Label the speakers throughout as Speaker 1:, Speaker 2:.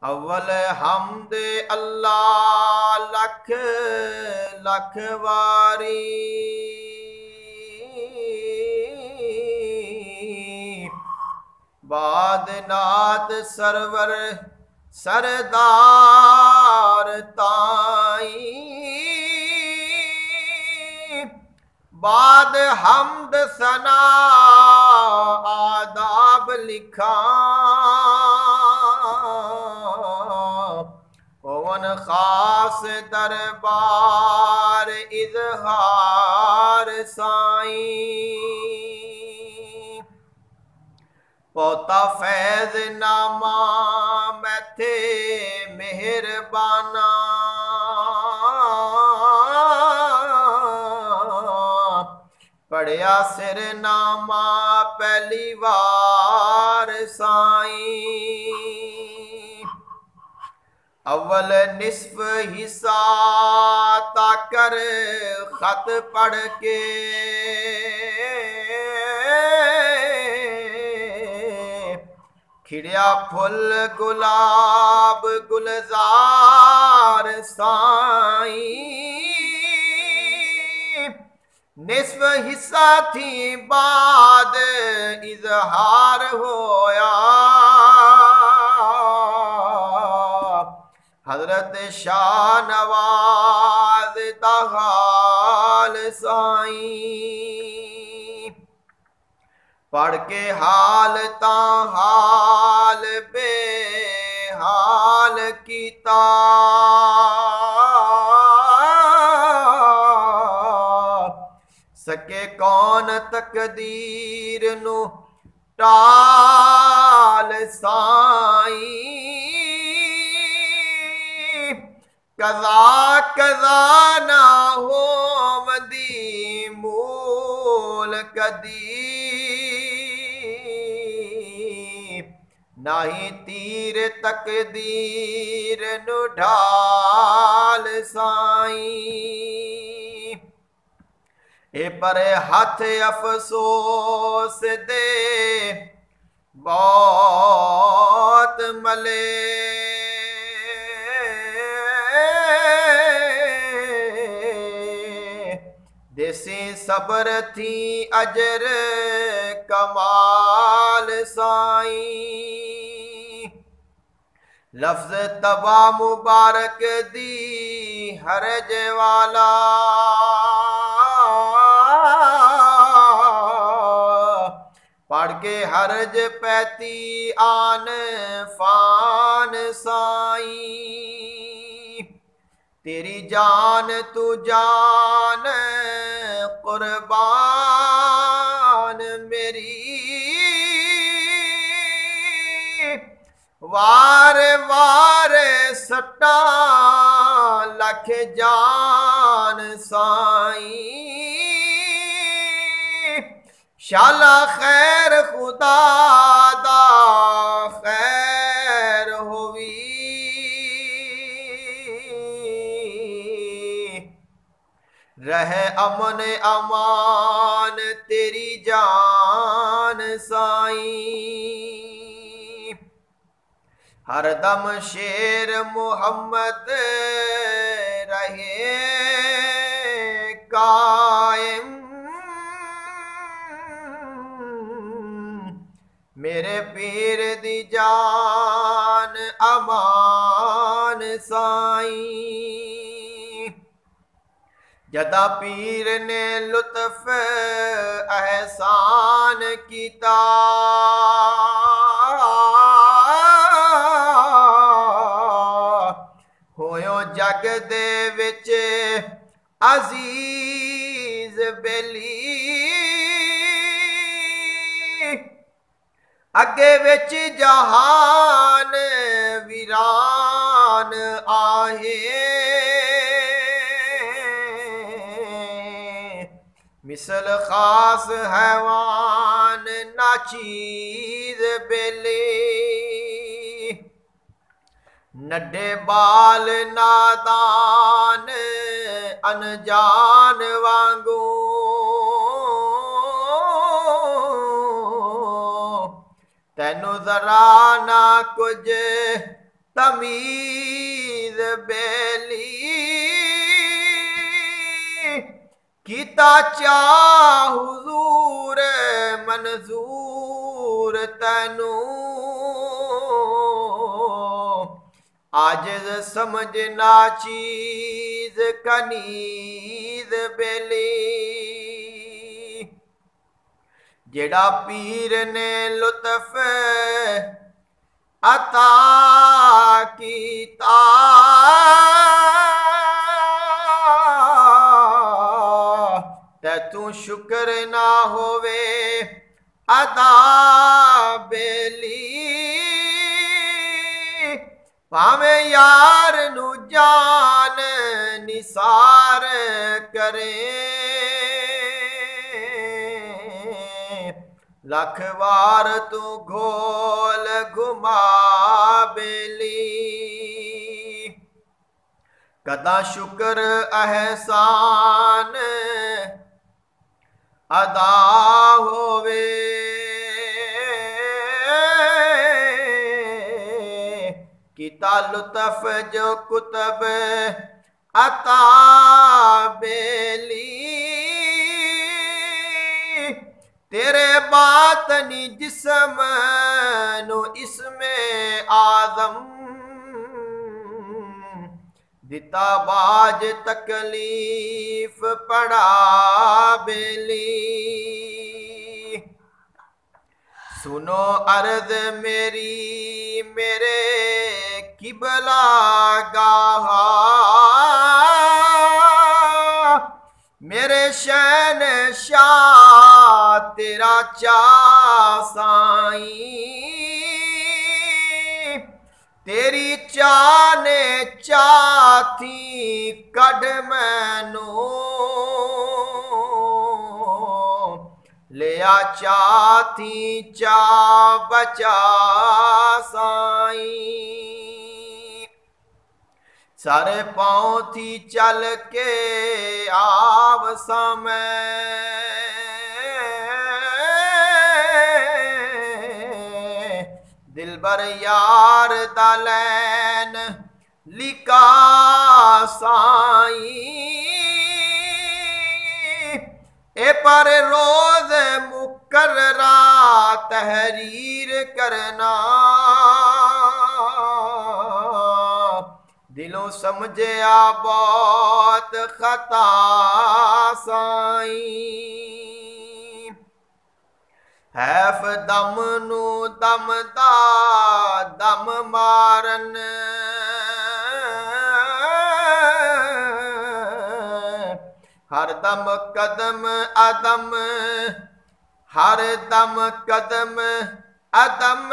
Speaker 1: अव्वल हमद अल्लाह लख लख वारी। बाद नात सरवर सरदार ताई। बाद हमद सना आदाब लिखा। ओवन खास दरबार इजहार साईं। पोता फैज नामा मैथे मेहरबाना। पढ़िया सिर नामा पहली बार साईं। अव्वल निस्फ हिस्सा ताकर खत पढ़ के। खिड़िया फुल गुलाब गुलजार साईं। निस्फ हिस्सा थी बाद इजहार होया। हजरत शाह नवाज दा हाल साईं। पढ़ के हाल ता हाल बेहाल कीता। सके कौन तकदीर नू टाल साईं। कज़ा कज़ा ना हो वदी मूल कदी। नाही तीर तकदीर नु ढाल साईं। ए पर हथ अफसोस दे बहुत मले। देसी सब्र थी अजर कमाल साईं। लफ्ज तबा मुबारक दी हरज वाला। पढ़ के हरज पैती आन फान साईं। तेरी जान तू जान कुर्बान मेरी। वार वार सट्टा लख जान साईं। शाला खैर खुदा दा खैर होवी। रहे अमन अमान तेरी जान साईं। हरदम शेर मोहम्मद रहे कायम। मेरे पीर दी जान अमान साईं। जदा पीर ने लुत्फ एहसान कीता। होयो जग दे विच अजीज बेली। अगे विच जहान वीरान आहे। मिसल खास हैवान नाचीज बेली। नड्डे बाल नादान अनजान वांगू। तैनू जरा ना कुछ तमीज बेली कीता चाह हुजूर मंजूर तैनू आजिज़ समझना चीज कनीज बेली जेड़ा पीर ने लुत्फ अता कीता ते तू शुक्र ना होवे अदा बेली भावे यार नू जान निसार करे लख वार तू घोल घुमा बेली कदा शुक्र एहसान अदा होवे कीता लुत्फ जो कुतब अता बेली तेरे बातनी जिस्म नु इसमें आदम दिता बाज तकलीफ पड़ा बेली सुनो अर्ज मेरी मेरे किबला गाहा मेरे शहनशाह तेरा चा साईं तेरी चाने चाथी कढ़ मैनू लिया चाथी चा बचा साईं सारे पाँव थी चल के आव समय दिलबर यार दलैन लिका साईं ए पर रोज मुकर्रा तहरीर करना दिलों समझया बहुत खता साईं हैफ दम नू दम दा दम मारन हर दम कदम अदम हर दम कदम अदम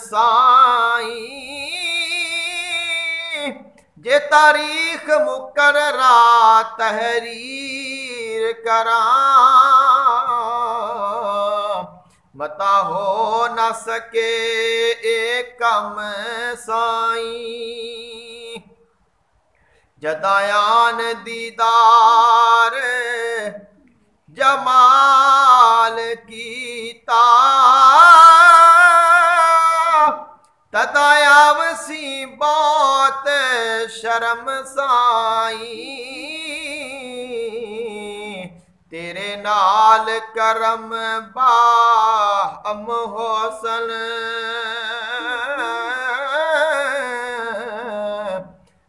Speaker 1: साईं जे तारीख मुकर्रा तहरीर करा मता हो न सके एक कम साईं जदायान दीदार जमाल कीता तदायावसी बहुत शर्म साईं तेरे नाल करम बाम होसन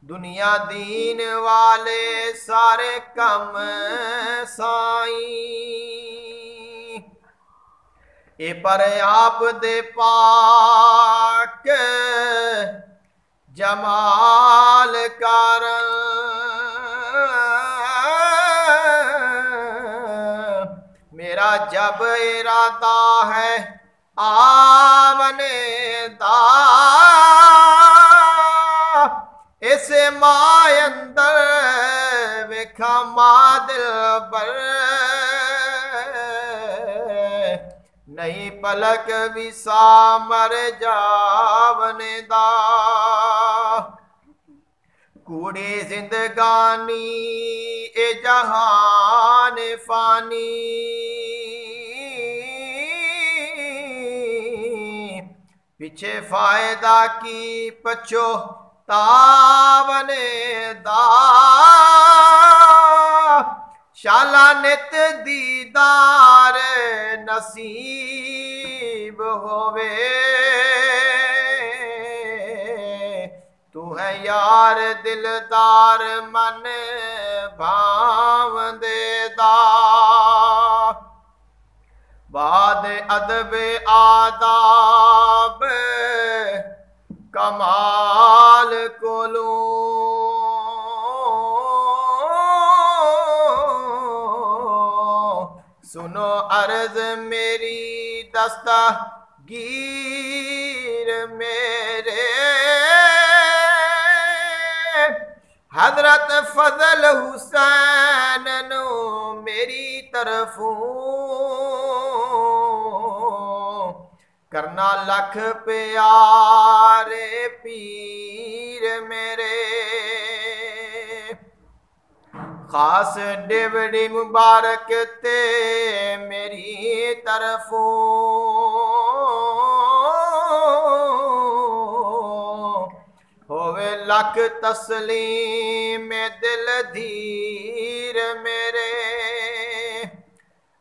Speaker 1: दुनिया दीन वाले सारे कम साईं ए पर आप दे पाक जमाल कारण मेरा जब इरादा है आमने दा इसे माय अंदर वेखा मादिल बर नहीं पलक विसा मर जावने दा कूड़ी जिंदगानी ए जहान फानी पिछे फायदा की पछो तावने दा शाला नित दीदार नसीब होवे तू है यार दिलदार मन भावंदे दा बाद अदब आदाब कमाल कोलो सुनो अर्ज मेरी दस्तगीर मेरे हजरत फजल हुसैन नो मेरी तरफों करना लख प्यारे पीर मेरे खास डेवड़ी मुबारक ते मेरी तरफों होवे लख तस्लीम दिल धीर मेरे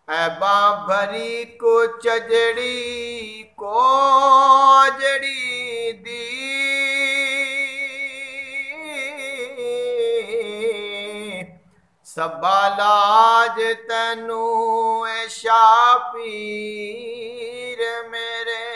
Speaker 1: ऐबा भरी को चजड़ी को जड़ी दी सबालाज तनू शापीर मेरे